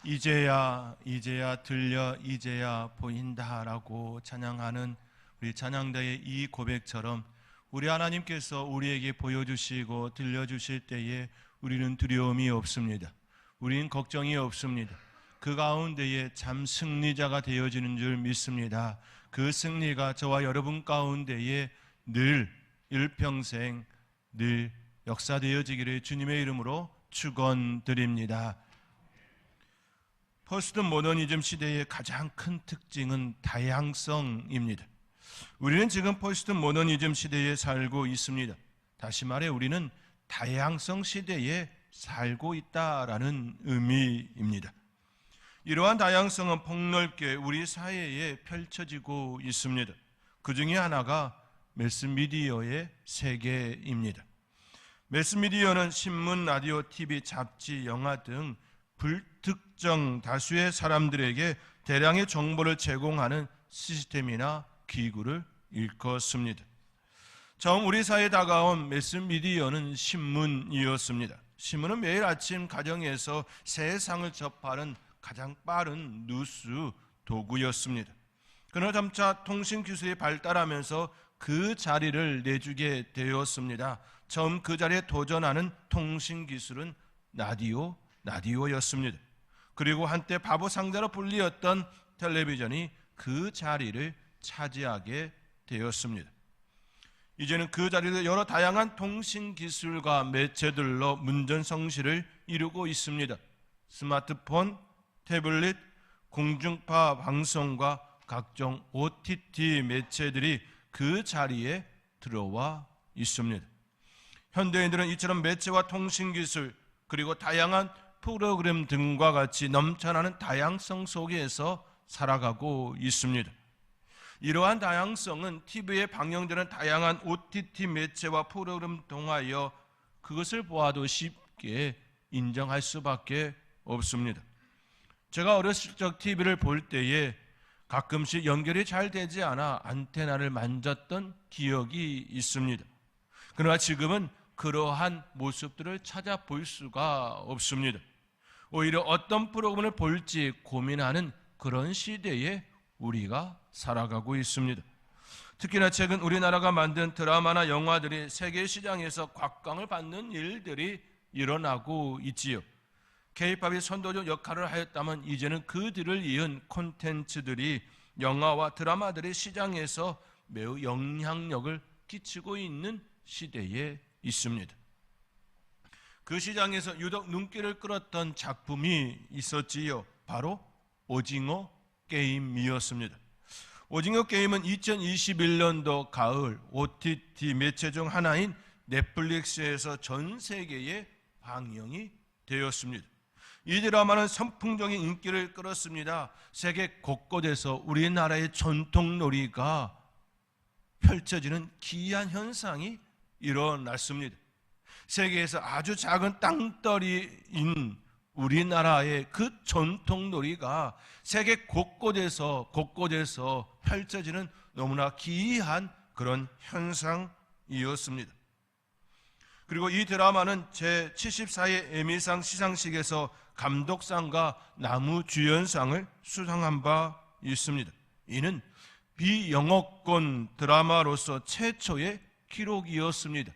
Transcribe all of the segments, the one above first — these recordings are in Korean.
이제야 들려 이제야 보인다라고 찬양하는 우리 찬양대의 이 고백처럼 우리 하나님께서 우리에게 보여주시고 들려주실 때에 우리는 두려움이 없습니다. 우리는 걱정이 없습니다. 그 가운데에 참 승리자가 되어지는 줄 믿습니다. 그 승리가 저와 여러분 가운데에 늘 일평생 늘 역사되어지기를 주님의 이름으로 축원드립니다. 포스트 모더니즘 시대의 가장 큰 특징은 다양성입니다. 우리는 지금 포스트 모더니즘 시대에 살고 있습니다. 다시 말해 우리는 다양성 시대에 살고 있다라는 의미입니다. 이러한 다양성은 폭넓게 우리 사회에 펼쳐지고 있습니다. 그 중에 하나가 매스미디어의 세계입니다. 매스미디어는 신문, 라디오, TV, 잡지, 영화 등 불특정 다수의 사람들에게 대량의 정보를 제공하는 시스템이나 기구를 일컫습니다. 처음 우리 사회에 다가온 매스미디어는 신문이었습니다. 신문은 매일 아침 가정에서 세상을 접하는 가장 빠른 뉴스 도구였습니다. 그러나 점차 통신기술이 발달하면서 그 자리를 내주게 되었습니다. 처음 그 자리에 도전하는 통신기술은 라디오였습니다. 그리고 한때 바보상자로 불리었던 텔레비전이 그 자리를 차지하게 되었습니다. 이제는 그 자리를 여러 다양한 통신기술과 매체들로 문전성시를 이루고 있습니다. 스마트폰, 태블릿, 공중파 방송과 각종 OTT 매체들이 그 자리에 들어와 있습니다. 현대인들은 이처럼 매체와 통신기술 그리고 다양한 프로그램 등과 같이 넘쳐나는 다양성 속에서 살아가고 있습니다. 이러한 다양성은 TV에 방영되는 다양한 OTT 매체와 프로그램 통하여 그것을 보아도 쉽게 인정할 수밖에 없습니다. 제가 어렸을 적 TV를 볼 때에 가끔씩 연결이 잘 되지 않아 안테나를 만졌던 기억이 있습니다. 그러나 지금은 그러한 모습들을 찾아볼 수가 없습니다. 오히려 어떤 프로그램을 볼지 고민하는 그런 시대에 우리가 살아가고 있습니다. 특히나 최근 우리나라가 만든 드라마나 영화들이 세계 시장에서 곽광을 받는 일들이 일어나고 있지요. K-팝이 선도적 역할을 하였다면 이제는 그 뒤를 이은 콘텐츠들이 영화와 드라마들이 시장에서 매우 영향력을 끼치고 있는 시대에 있습니다. 그 시장에서 유독 눈길을 끌었던 작품이 있었지요. 바로 오징어 게임이었습니다. 오징어 게임은 2021년도 가을 OTT 매체 중 하나인 넷플릭스에서 전 세계에 방영이 되었습니다. 이 드라마는 선풍적인 인기를 끌었습니다. 세계 곳곳에서 우리나라의 전통놀이가 펼쳐지는 기이한 현상이 일어났습니다. 세계에서 아주 작은 땅덩어리인 우리나라의 그 전통놀이가 세계 곳곳에서 펼쳐지는 너무나 기이한 그런 현상이었습니다. 그리고 이 드라마는 제74회 에미상 시상식에서 감독상과 나무주연상을 수상한 바 있습니다. 이는 비영어권 드라마로서 최초의 기록이었습니다.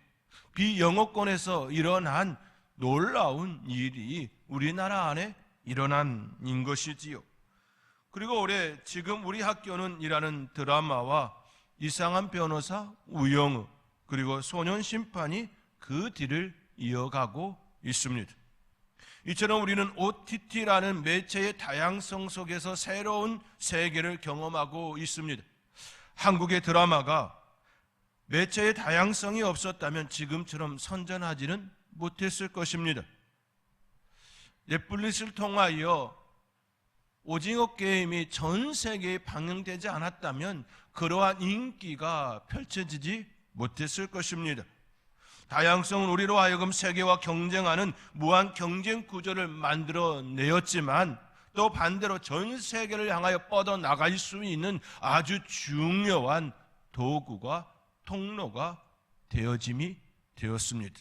비영어권에서 일어난 놀라운 일이 우리나라 안에 일어난 것이지요. 그리고 올해 지금 우리 학교는 이라는 드라마와 이상한 변호사 우영우 그리고 소년 심판이 그 뒤를 이어가고 있습니다. 이처럼 우리는 OTT라는 매체의 다양성 속에서 새로운 세계를 경험하고 있습니다. 한국의 드라마가 매체의 다양성이 없었다면 지금처럼 선전하지는 못했을 것입니다. 넷플릭스를 통하여 오징어 게임이 전 세계에 방영되지 않았다면 그러한 인기가 펼쳐지지 못했을 것입니다. 다양성은 우리로 하여금 세계와 경쟁하는 무한 경쟁 구조를 만들어내었지만 또 반대로 전 세계를 향하여 뻗어나갈 수 있는 아주 중요한 도구가 통로가 되어짐이 되었습니다.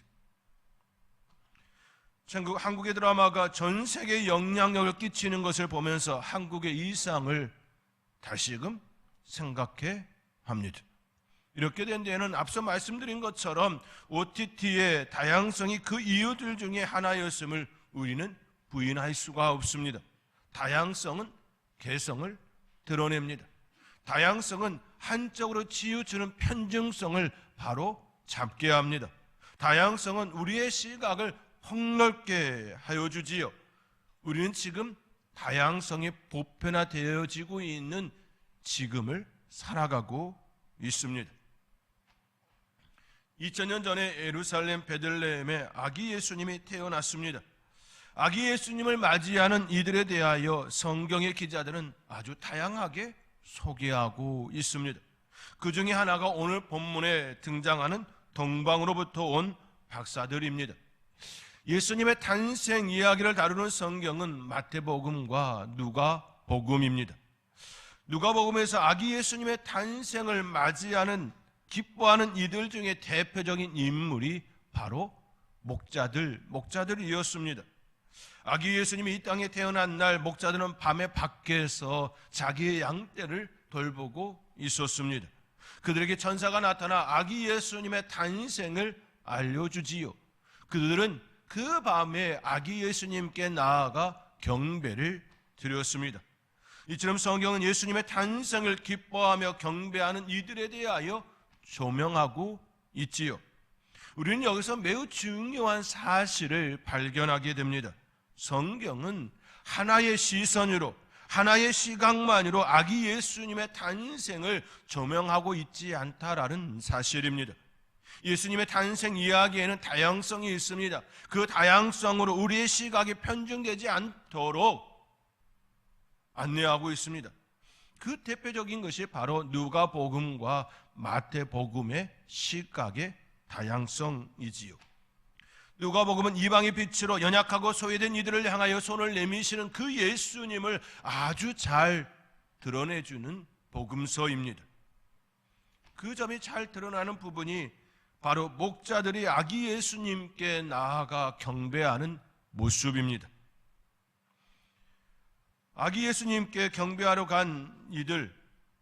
한국의 드라마가 전 세계에 영향력을 끼치는 것을 보면서 한국의 이상을 다시금 생각해 합니다. 이렇게 된 데에는 앞서 말씀드린 것처럼 OTT의 다양성이 그 이유들 중에 하나였음을 우리는 부인할 수가 없습니다. 다양성은 개성을 드러냅니다. 다양성은 한쪽으로 치우치는 편중성을 바로 잡게 합니다. 다양성은 우리의 시각을 폭넓게 하여 주지요. 우리는 지금 다양성이 보편화되어지고 있는 지금을 살아가고 있습니다. 2000년 전에 예루살렘 베들레헴에 아기 예수님이 태어났습니다. 아기 예수님을 맞이하는 이들에 대하여 성경의 기자들은 아주 다양하게 소개하고 있습니다. 그 중에 하나가 오늘 본문에 등장하는 동방으로부터 온 박사들입니다. 예수님의 탄생 이야기를 다루는 성경은 마태복음과 누가복음입니다. 누가복음에서 아기 예수님의 탄생을 맞이하는 기뻐하는 이들 중에 대표적인 인물이 바로 목자들이었습니다. 아기 예수님이 이 땅에 태어난 날 목자들은 밤에 밖에서 자기의 양떼를 돌보고 있었습니다. 그들에게 천사가 나타나 아기 예수님의 탄생을 알려주지요. 그들은 그 밤에 아기 예수님께 나아가 경배를 드렸습니다. 이처럼 성경은 예수님의 탄생을 기뻐하며 경배하는 이들에 대하여 조명하고 있지요. 우리는 여기서 매우 중요한 사실을 발견하게 됩니다. 성경은 하나의 시선으로, 하나의 시각만으로 아기 예수님의 탄생을 조명하고 있지 않다라는 사실입니다. 예수님의 탄생 이야기에는 다양성이 있습니다. 그 다양성으로 우리의 시각이 편중되지 않도록 안내하고 있습니다. 그 대표적인 것이 바로 누가복음과 마태복음의 시각의 다양성이지요. 누가복음은 이방의 빛으로 연약하고 소외된 이들을 향하여 손을 내미시는 그 예수님을 아주 잘 드러내주는 복음서입니다. 그 점이 잘 드러나는 부분이 바로 목자들이 아기 예수님께 나아가 경배하는 모습입니다. 아기 예수님께 경배하러 간 이들,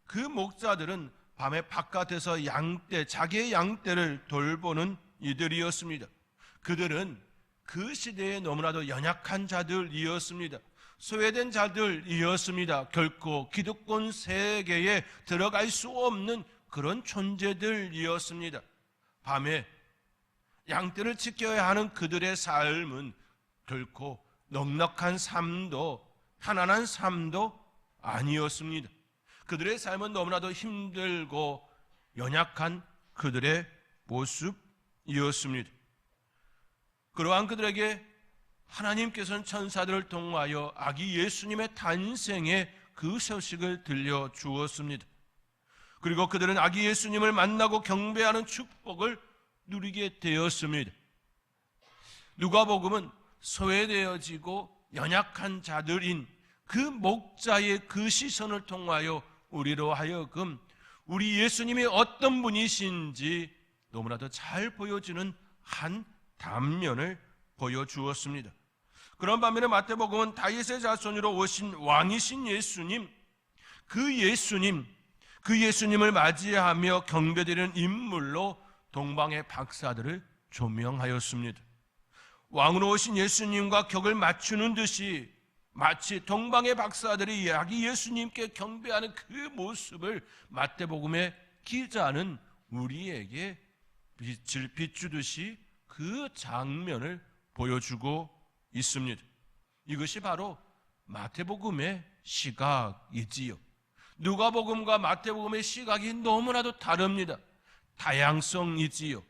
그 목자들은 밤에 바깥에서 자기의 양떼를 돌보는 이들이었습니다. 그들은 그 시대에 너무나도 연약한 자들이었습니다. 소외된 자들이었습니다. 결코 기득권 세계에 들어갈 수 없는 그런 존재들이었습니다. 밤에 양떼를 지켜야 하는 그들의 삶은 결코 넉넉한 삶도 편안한 삶도 아니었습니다. 그들의 삶은 너무나도 힘들고 연약한 그들의 모습이었습니다. 그러한 그들에게 하나님께서는 천사들을 통하여 아기 예수님의 탄생의 그 소식을 들려주었습니다. 그리고 그들은 아기 예수님을 만나고 경배하는 축복을 누리게 되었습니다. 누가복음은 소외되어지고 연약한 자들인 그 목자의 그 시선을 통하여 우리로 하여금 우리 예수님이 어떤 분이신지 너무나도 잘 보여주는 한 단면을 보여주었습니다. 그런 반면에 마태복음은 다윗의 자손으로 오신 왕이신 예수님, 그 예수님을 맞이하며 경배드리는 인물로 동방의 박사들을 조명하였습니다. 왕으로 오신 예수님과 격을 맞추는 듯이 마치 동방의 박사들이 아기 예수님께 경배하는 그 모습을 마태복음의 기자는 우리에게 빛을 비추듯이 그 장면을 보여주고 있습니다. 이것이 바로 마태복음의 시각이지요. 누가복음과 마태복음의 시각이 너무나도 다릅니다. 다양성이지요.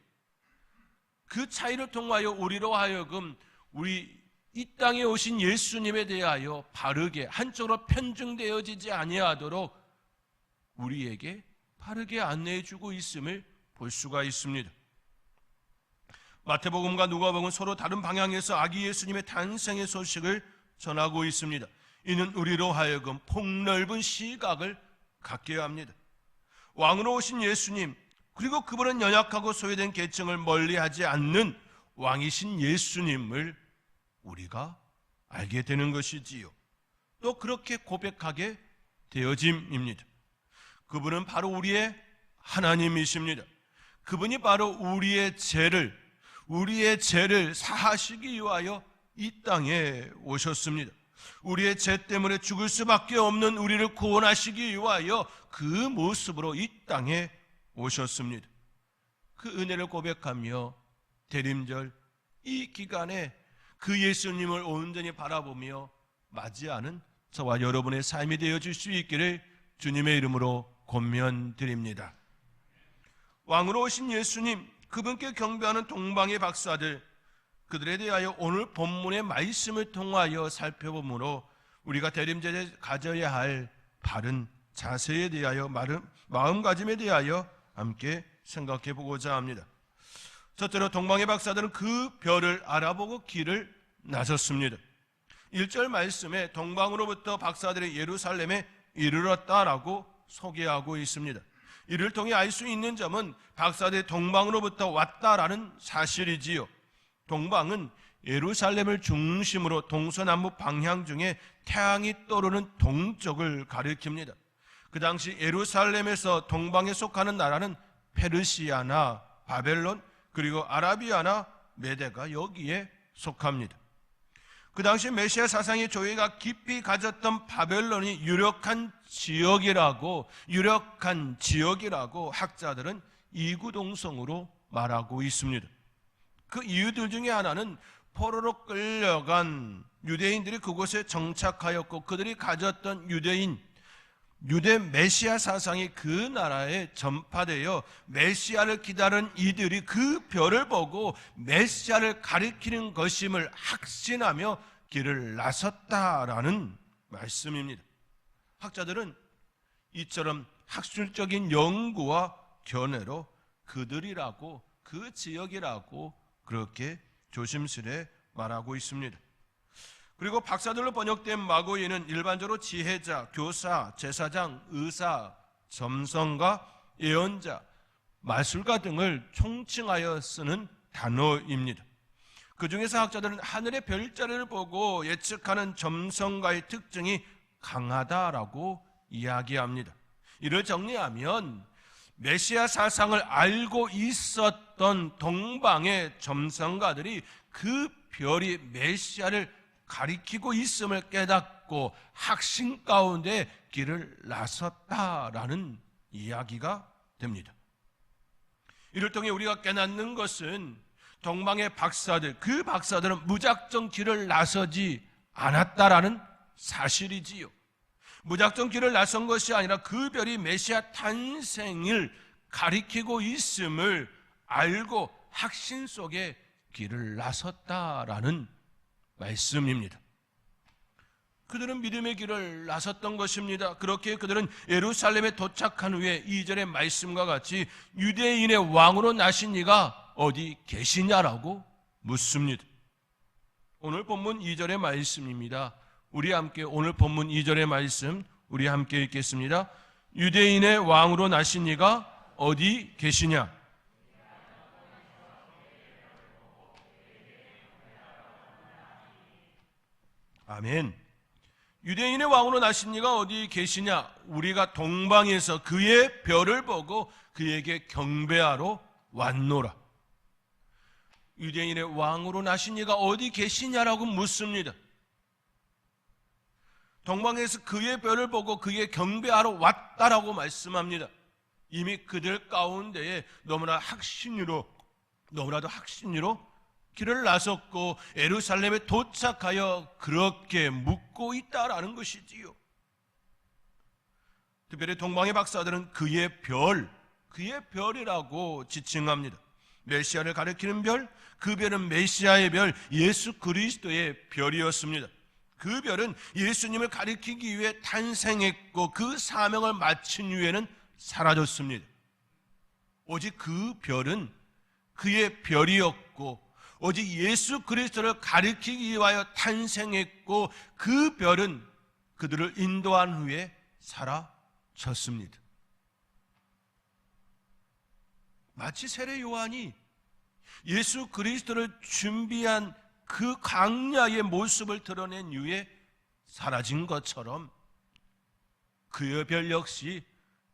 그 차이를 통하여 우리로 하여금 우리 이 땅에 오신 예수님에 대하여 바르게 한쪽으로 편중되어지지 아니하도록 우리에게 바르게 안내해 주고 있음을 볼 수가 있습니다. 마태복음과 누가복음은 서로 다른 방향에서 아기 예수님의 탄생의 소식을 전하고 있습니다. 이는 우리로 하여금 폭넓은 시각을 갖게 합니다. 왕으로 오신 예수님, 그리고 그분은 연약하고 소외된 계층을 멀리하지 않는 왕이신 예수님을 우리가 알게 되는 것이지요. 또 그렇게 고백하게 되어짐입니다. 그분은 바로 우리의 하나님이십니다. 그분이 바로 우리의 죄를 사하시기 위하여 이 땅에 오셨습니다. 우리의 죄 때문에 죽을 수밖에 없는 우리를 구원하시기 위하여 그 모습으로 이 땅에 오셨습니다. 그 은혜를 고백하며 대림절 이 기간에 그 예수님을 온전히 바라보며 맞이하는 저와 여러분의 삶이 되어질 수 있기를 주님의 이름으로 권면드립니다. 왕으로 오신 예수님, 그분께 경배하는 동방의 박사들, 그들에 대하여 오늘 본문의 말씀을 통하여 살펴보므로 우리가 대림절에 가져야 할 바른 자세에 대하여 마음가짐에 대하여 함께 생각해 보고자 합니다. 첫째로 동방의 박사들은 그 별을 알아보고 길을 나섰습니다. 1절 말씀에 동방으로부터 박사들이 예루살렘에 이르렀다라고 소개하고 있습니다. 이를 통해 알 수 있는 점은 박사들이 동방으로부터 왔다라는 사실이지요. 동방은 예루살렘을 중심으로 동서남북 방향 중에 태양이 떠오르는 동쪽을 가리킵니다. 그 당시 예루살렘에서 동방에 속하는 나라는 페르시아나 바벨론, 그리고 아라비아나 메데가 여기에 속합니다. 그 당시 메시아 사상의 조예가 깊이 가졌던 바벨론이 유력한 지역이라고 학자들은 이구동성으로 말하고 있습니다. 그 이유들 중에 하나는 포로로 끌려간 유대인들이 그곳에 정착하였고 그들이 가졌던 유대 메시아 사상이 그 나라에 전파되어 메시아를 기다린 이들이 그 별을 보고 메시아를 가리키는 것임을 확신하며 길을 나섰다라는 말씀입니다. 학자들은 이처럼 학술적인 연구와 견해로 그들이라고, 그 지역이라고 그렇게 조심스레 말하고 있습니다. 그리고 박사들로 번역된 마고이는 일반적으로 지혜자, 교사, 제사장, 의사, 점성가, 예언자, 마술가 등을 총칭하여 쓰는 단어입니다. 그 중에서 학자들은 하늘의 별자리를 보고 예측하는 점성가의 특징이 강하다라고 이야기합니다. 이를 정리하면 메시아 사상을 알고 있었던 동방의 점성가들이 그 별이 메시아를 가리키고 있음을 깨닫고 확신 가운데 길을 나섰다라는 이야기가 됩니다. 이를 통해 우리가 깨닫는 것은 동방의 박사들, 그 박사들은 무작정 길을 나서지 않았다라는 사실이지요. 무작정 길을 나선 것이 아니라 그 별이 메시아 탄생을 가리키고 있음을 알고 확신 속에 길을 나섰다라는 말씀입니다. 그들은 믿음의 길을 나섰던 것입니다. 그렇게 그들은 예루살렘에 도착한 후에 2절의 말씀과 같이 유대인의 왕으로 나신 이가 어디 계시냐라고 묻습니다. 오늘 본문 2절의 말씀입니다. 우리 함께 오늘 본문 2절의 말씀 우리 함께 읽겠습니다. 유대인의 왕으로 나신 이가 어디 계시냐? 아멘. 유대인의 왕으로 나신 이가 어디 계시냐? 우리가 동방에서 그의 별을 보고 그에게 경배하러 왔노라. 유대인의 왕으로 나신 이가 어디 계시냐라고 묻습니다. 동방에서 그의 별을 보고 그에게 경배하러 왔다라고 말씀합니다. 이미 그들 가운데에 너무나도 확신으로 길을 나섰고 예루살렘에 도착하여 그렇게 묻고 있다라는 것이지요. 특별히 동방의 박사들은 그의 별이라고 지칭합니다. 메시아를 가리키는 별, 그 별은 메시아의 별, 예수 그리스도의 별이었습니다. 그 별은 예수님을 가리키기 위해 탄생했고 그 사명을 마친 후에는 사라졌습니다. 오직 그 별은 그의 별이었고 오직 예수 그리스도를 가리키기 위하여 탄생했고 그 별은 그들을 인도한 후에 사라졌습니다. 마치 세례 요한이 예수 그리스도를 준비한 그 강야의 모습을 드러낸 이후에 사라진 것처럼 그의 별 역시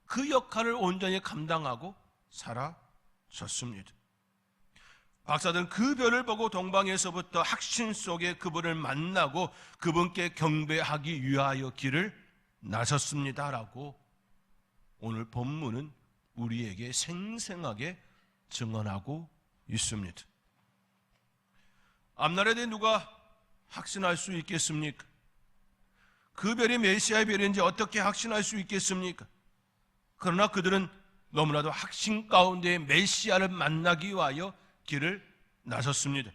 그 역할을 온전히 감당하고 사라졌습니다. 박사들은 그 별을 보고 동방에서부터 확신 속에 그분을 만나고 그분께 경배하기 위하여 길을 나섰습니다라고 오늘 본문은 우리에게 생생하게 증언하고 있습니다. 앞날에 대해 누가 확신할 수 있겠습니까? 그 별이 메시아의 별인지 어떻게 확신할 수 있겠습니까? 그러나 그들은 너무나도 확신 가운데 메시아를 만나기 위하여 길을 나섰습니다.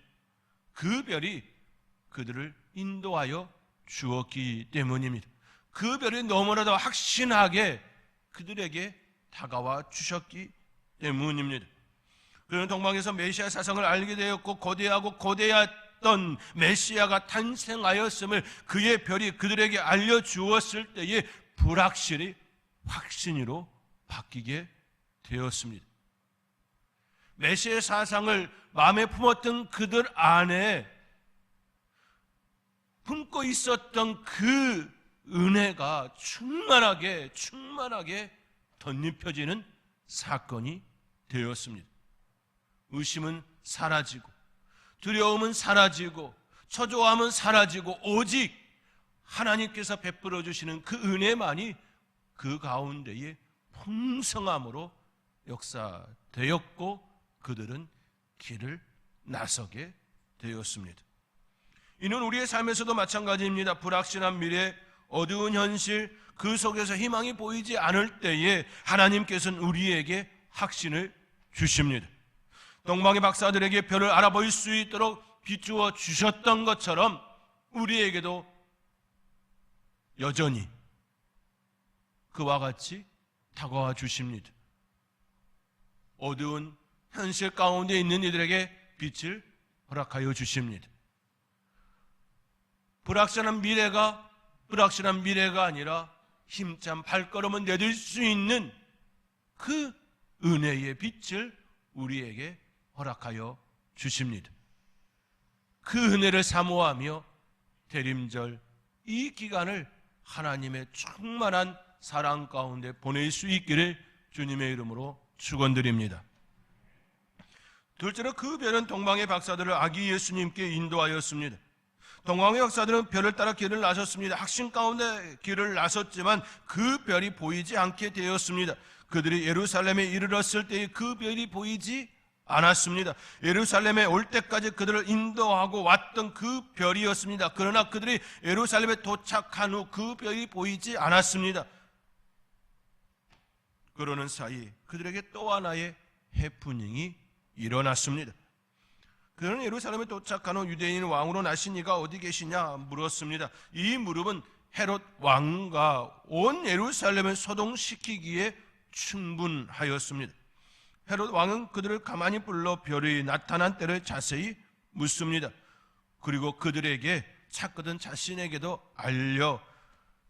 그 별이 그들을 인도하여 주었기 때문입니다. 그 별이 너무나도 확신하게 그들에게 다가와 주셨기 때문입니다. 그는 동방에서 메시아 사상을 알게 되었고 거대하고 거대했던 메시아가 탄생하였음을 그의 별이 그들에게 알려주었을 때에 불확실이 확신으로 바뀌게 되었습니다. 메시아의 사상을 마음에 품었던 그들 안에 품고 있었던 그 은혜가 충만하게 덧입혀지는 사건이 되었습니다. 의심은 사라지고 두려움은 사라지고 초조함은 사라지고 오직 하나님께서 베풀어 주시는 그 은혜만이 그 가운데에 풍성함으로 역사되었고 그들은 길을 나서게 되었습니다. 이는 우리의 삶에서도 마찬가지입니다. 불확실한 미래, 어두운 현실, 그 속에서 희망이 보이지 않을 때에 하나님께서는 우리에게 확신을 주십니다. 동방의 박사들에게 별을 알아볼 수 있도록 비추어 주셨던 것처럼 우리에게도 여전히 그와 같이 다가와 주십니다. 어두운 현실 가운데 있는 이들에게 빛을 허락하여 주십니다. 불확실한 미래가 아니라 힘찬 발걸음을 내딜 수 있는 그 은혜의 빛을 우리에게 허락하여 주십니다. 그 은혜를 사모하며 대림절 이 기간을 하나님의 충만한 사랑 가운데 보낼 수 있기를 주님의 이름으로 축원드립니다. 둘째로 그 별은 동방의 박사들을 아기 예수님께 인도하였습니다. 동방의 박사들은 별을 따라 길을 나섰습니다. 확신 가운데 길을 나섰지만 그 별이 보이지 않게 되었습니다. 그들이 예루살렘에 이르렀을 때에 그 별이 보이지 않았습니다. 예루살렘에 올 때까지 그들을 인도하고 왔던 그 별이었습니다. 그러나 그들이 예루살렘에 도착한 후 그 별이 보이지 않았습니다. 그러는 사이 그들에게 또 하나의 해프닝이 일어났습니다. 그는 예루살렘에 도착한 후 유대인 왕으로 나신 이가 어디 계시냐 물었습니다. 이 물음은 헤롯 왕과 온 예루살렘을 소동시키기에 충분하였습니다. 헤롯 왕은 그들을 가만히 불러 별이 나타난 때를 자세히 묻습니다. 그리고 그들에게 찾거든 자신에게도 알려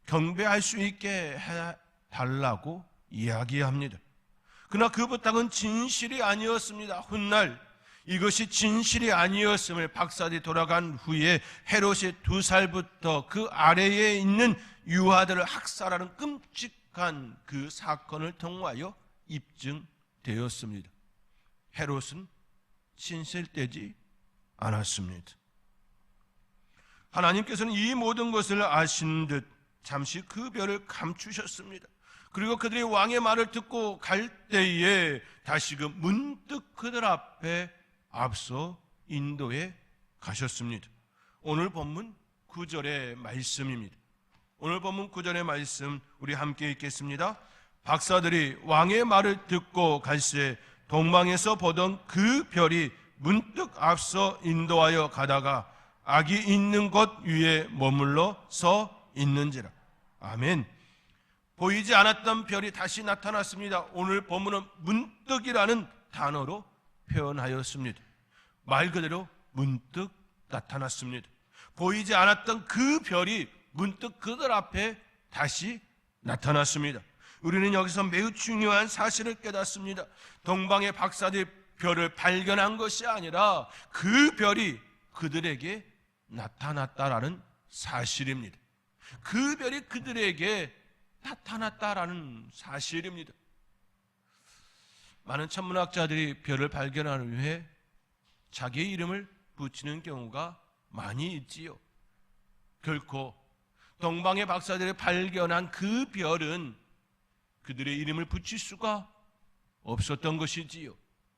경배할 수 있게 해달라고 이야기합니다. 그러나 그 부탁은 진실이 아니었습니다. 훗날 이것이 진실이 아니었음을 박사들이 돌아간 후에 헤롯이 2살부터 그 아래에 있는 유아들을 학살하는 끔찍한 그 사건을 통하여 입증되었습니다. 헤롯은 진실되지 않았습니다. 하나님께서는 이 모든 것을 아신 듯 잠시 그 별을 감추셨습니다. 그리고 그들이 왕의 말을 듣고 갈 때에 다시금 문득 그들 앞에 앞서 인도해 가셨습니다. 오늘 본문 9절의 말씀입니다. 오늘 본문 9절의 말씀 우리 함께 읽겠습니다. 박사들이 왕의 말을 듣고 갈새 동방에서 보던 그 별이 문득 앞서 인도하여 가다가 아기 있는 곳 위에 머물러 서 있는지라. 아멘. 보이지 않았던 별이 다시 나타났습니다. 오늘 본문은 문득이라는 단어로 표현하였습니다. 말 그대로 문득 나타났습니다. 보이지 않았던 그 별이 문득 그들 앞에 다시 나타났습니다. 우리는 여기서 매우 중요한 사실을 깨닫습니다. 동방의 박사들이 별을 발견한 것이 아니라 그 별이 그들에게 나타났다라는 사실입니다. 그 별이 그들에게 나타났다라는 사실입니다. 많은 천문학자들이 별을 발견한 후에 자기의 이름을 붙이는 경우가 많이 있지요. 결코 동방의 박사들이 발견한 그 별은 그들의 이름을 붙일 수가 없었던 것이지요.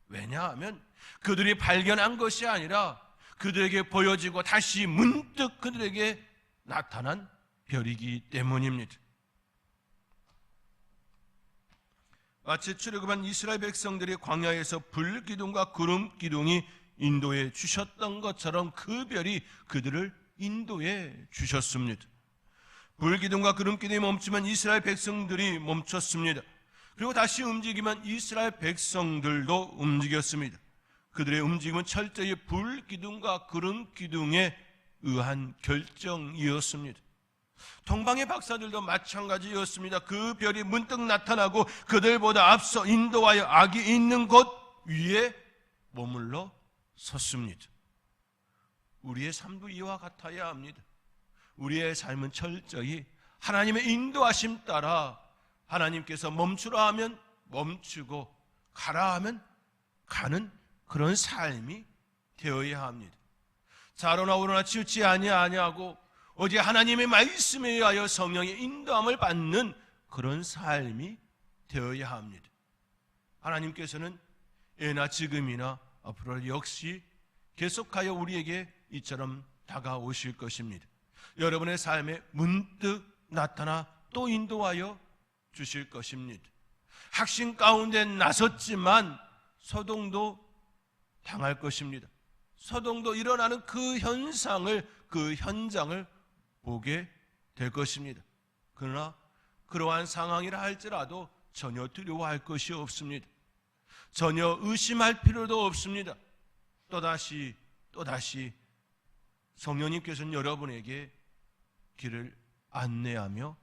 왜냐하면 그들이 발견한 것이 아니라 그들에게 보여지고 다시 문득 그들에게 나타난 별이기 때문입니다. 마치 출애굽한 이스라엘 백성들이 광야에서 불기둥과 구름기둥이 인도해 주셨던 것처럼 그 별이 그들을 인도해 주셨습니다. 불기둥과 구름기둥이 멈추면 이스라엘 백성들이 멈췄습니다. 그리고 다시 움직이면 이스라엘 백성들도 움직였습니다. 그들의 움직임은 철저히 불기둥과 구름기둥에 의한 결정이었습니다. 동방의 박사들도 마찬가지였습니다. 그 별이 문득 나타나고 그들보다 앞서 인도하여 악이 있는 곳 위에 머물러 섰습니다. 우리의 삶도 이와 같아야 합니다. 우리의 삶은 철저히 하나님의 인도하심 따라 하나님께서 멈추라 하면 멈추고 가라 하면 가는 그런 삶이 되어야 합니다. 자로나 우로나 치우치 아니하고 오직 하나님의 말씀에 의하여 성령의 인도함을 받는 그런 삶이 되어야 합니다. 하나님께서는 예나 지금이나 앞으로 역시 계속하여 우리에게 이처럼 다가오실 것입니다. 여러분의 삶에 문득 나타나 또 인도하여 주실 것입니다. 학신 가운데 나섰지만 소동도 당할 것입니다. 소동도 일어나는 그 현상을, 그 현장을 보게 될 것입니다. 그러나 그러한 상황이라 할지라도 전혀 두려워할 것이 없습니다. 전혀 의심할 필요도 없습니다. 또다시 성령님께서는 여러분에게 길을 안내하며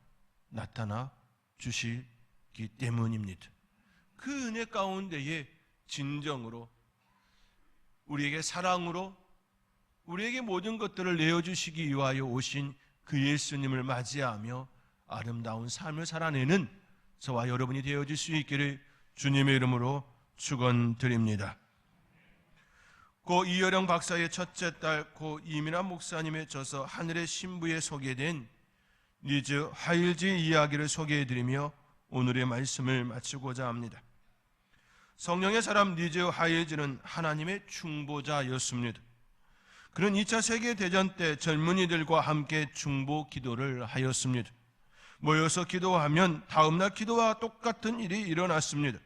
나타나 주시기 때문입니다. 그 은혜 가운데에 진정으로 우리에게 사랑으로 우리에게 모든 것들을 내어주시기 위하여 오신 그 예수님을 맞이하며 아름다운 삶을 살아내는 저와 여러분이 되어줄 수 있기를 주님의 이름으로 축원드립니다. 고 이여령 박사의 첫째 딸 고 이민아 목사님의 저서 하늘의 신부에 소개된 리즈 하일즈 이야기를 소개해드리며 오늘의 말씀을 마치고자 합니다. 성령의 사람 리즈 하일즈는 하나님의 중보자였습니다. 그는 2차 세계대전 때 젊은이들과 함께 중보 기도를 하였습니다. 모여서 기도하면 다음날 기도와 똑같은 일이 일어났습니다.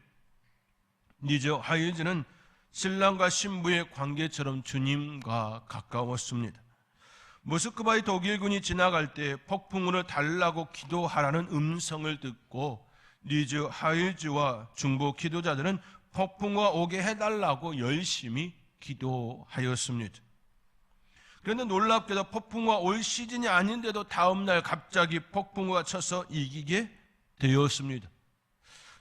리즈 하일즈는 신랑과 신부의 관계처럼 주님과 가까웠습니다. 모스크바의 독일군이 지나갈 때 폭풍우를 달라고 기도하라는 음성을 듣고 리즈 하일즈와 중보 기도자들은 폭풍우가 오게 해달라고 열심히 기도하였습니다. 그런데 놀랍게도 폭풍우가 올 시즌이 아닌데도 다음날 갑자기 폭풍우가 쳐서 이기게 되었습니다.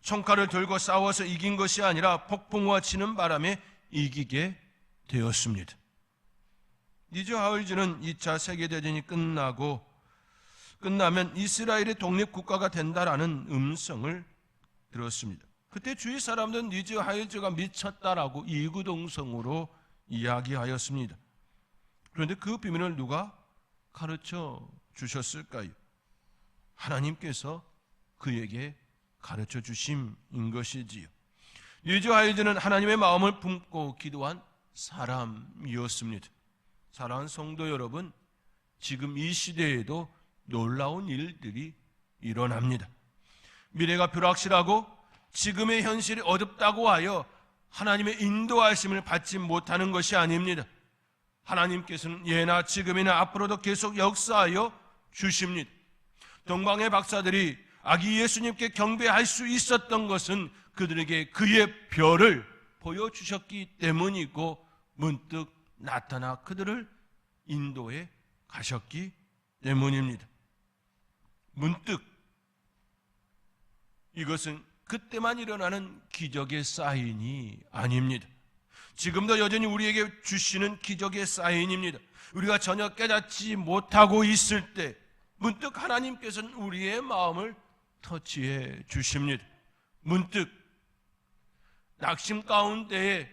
총칼을 들고 싸워서 이긴 것이 아니라 폭풍우가 치는 바람에 이기게 되었습니다. 리즈 하일즈는 2차 세계대전이 끝나면 이스라엘의 독립국가가 된다라는 음성을 들었습니다. 그때 주위 사람들은 리즈 하일즈가 미쳤다라고 이구동성으로 이야기하였습니다. 그런데 그 비밀을 누가 가르쳐 주셨을까요? 하나님께서 그에게 가르쳐 주심인 것이지요. 리즈 하일즈는 하나님의 마음을 품고 기도한 사람이었습니다. 사랑하는 성도 여러분, 지금 이 시대에도 놀라운 일들이 일어납니다. 미래가 불확실하고 지금의 현실이 어둡다고 하여 하나님의 인도하심을 받지 못하는 것이 아닙니다. 하나님께서는 예나 지금이나 앞으로도 계속 역사하여 주십니다. 동방의 박사들이 아기 예수님께 경배할 수 있었던 것은 그들에게 그의 별을 보여주셨기 때문이고 문득 나타나 그들을 인도해 가셨기 때문입니다. 문득 이것은 그때만 일어나는 기적의 사인이 아닙니다. 지금도 여전히 우리에게 주시는 기적의 사인입니다. 우리가 전혀 깨닫지 못하고 있을 때 문득 하나님께서는 우리의 마음을 터치해 주십니다. 문득 낙심 가운데에,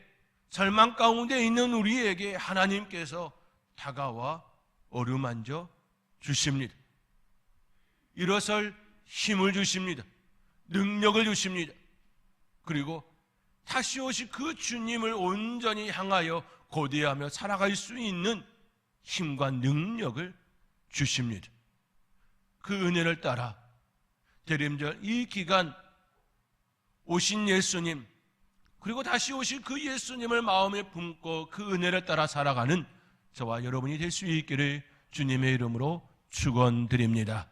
절망 가운데 있는 우리에게 하나님께서 다가와 어루만져 주십니다. 일어설 힘을 주십니다. 능력을 주십니다. 그리고 다시 오실 그 주님을 온전히 향하여 고대하며 살아갈 수 있는 힘과 능력을 주십니다. 그 은혜를 따라 대림절 이 기간 오신 예수님, 그리고 다시 오실 그 예수님을 마음에 품고 그 은혜를 따라 살아가는 저와 여러분이 될 수 있기를 주님의 이름으로 축원드립니다.